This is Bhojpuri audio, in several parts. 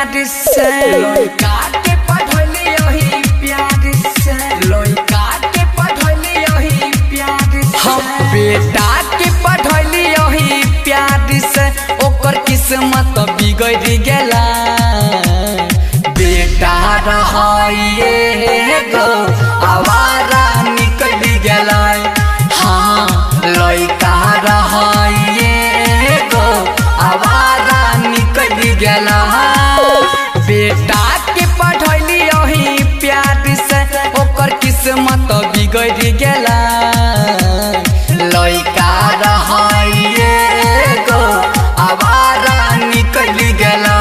प्यार से लइका के पढ़ली ओही प्यार से लइका के पढ़ली ओही प्यार से हम बेटा के पढ़ली ओही प्यार से ओकर किस्मत बिगड़ गेला बेटा रहिए गो आवारा निकल गेला हाँ लइका रहिए गो आवारा निकल गेला बेटा के पढ़ली ओही प्यार से ओकर किस्मत बिगड़ गेला लइका रहिए गो आवारा निकल गेला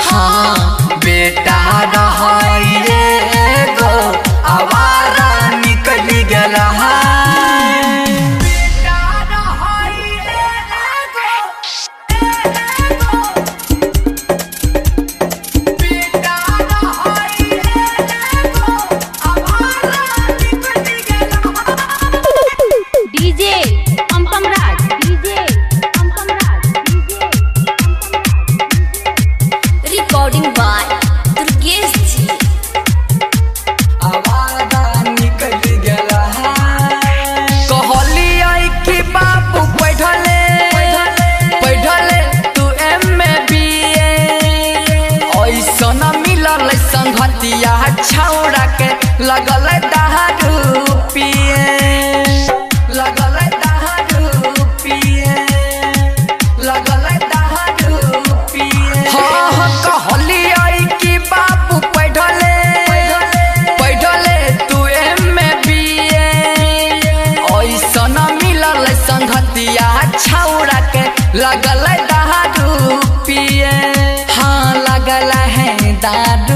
हाँ बेटा रहिए गो आवारा निकल गेला संगतिया छौड़ा के लगल दारू पिए लगल दारू पिए लगल दारू पिए हाँ कहली आई कि बाबू पढ़ले तू एमे बीए ऐसन मिलल संगतिया छौड़ा के लगल दारू पिए हाँ लगल है दारू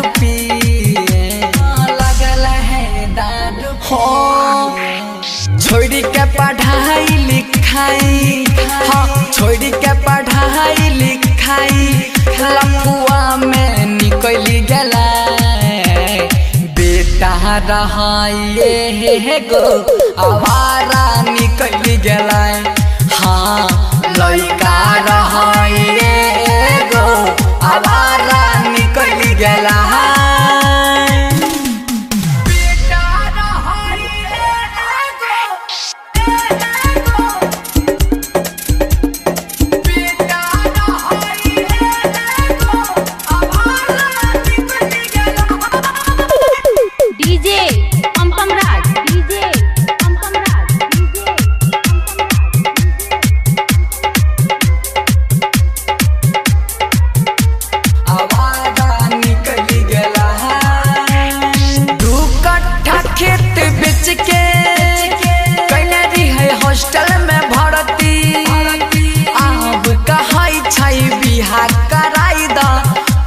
छोड़ी के पढ़ाई लिखाई हाँ छोड़ी के पढ़ाई लिखाई लफुआ में निकल गेला बेटा रहिए गो आवारा निकल गेला हाँ लइका रहिए गो आवारा निकल गेला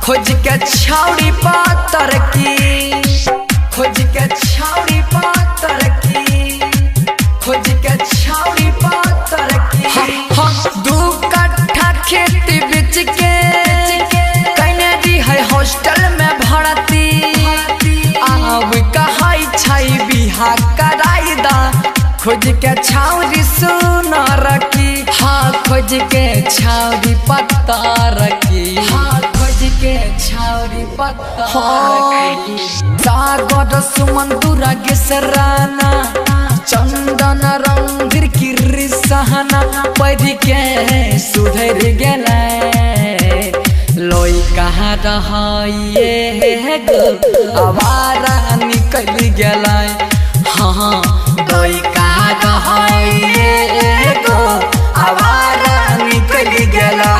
खोज के छौड़ी पातर की खोज के छौड़ी पातर की खोज के छौड़ी पातर की हाँ दू कट्ठा खेती बेच के कने दी है हॉस्टल में भर्ती आब कहै छै बिहा कराई दा खोज के छौड़ी सुनर की हाँ खोज के छौड़ी पत्तर की हाँ के छौरी पत्ता सागर सुमन दूरा गेसराना चंदन रंगीर की सहना पढ़ के सुधर गेला लइका रहिए गो आवारा निकल गेला हाँ लइका रहिए गो आवारा निकल गेला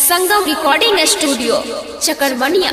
संगम रिकॉर्डिंग स्टूडियो चकरबनिया।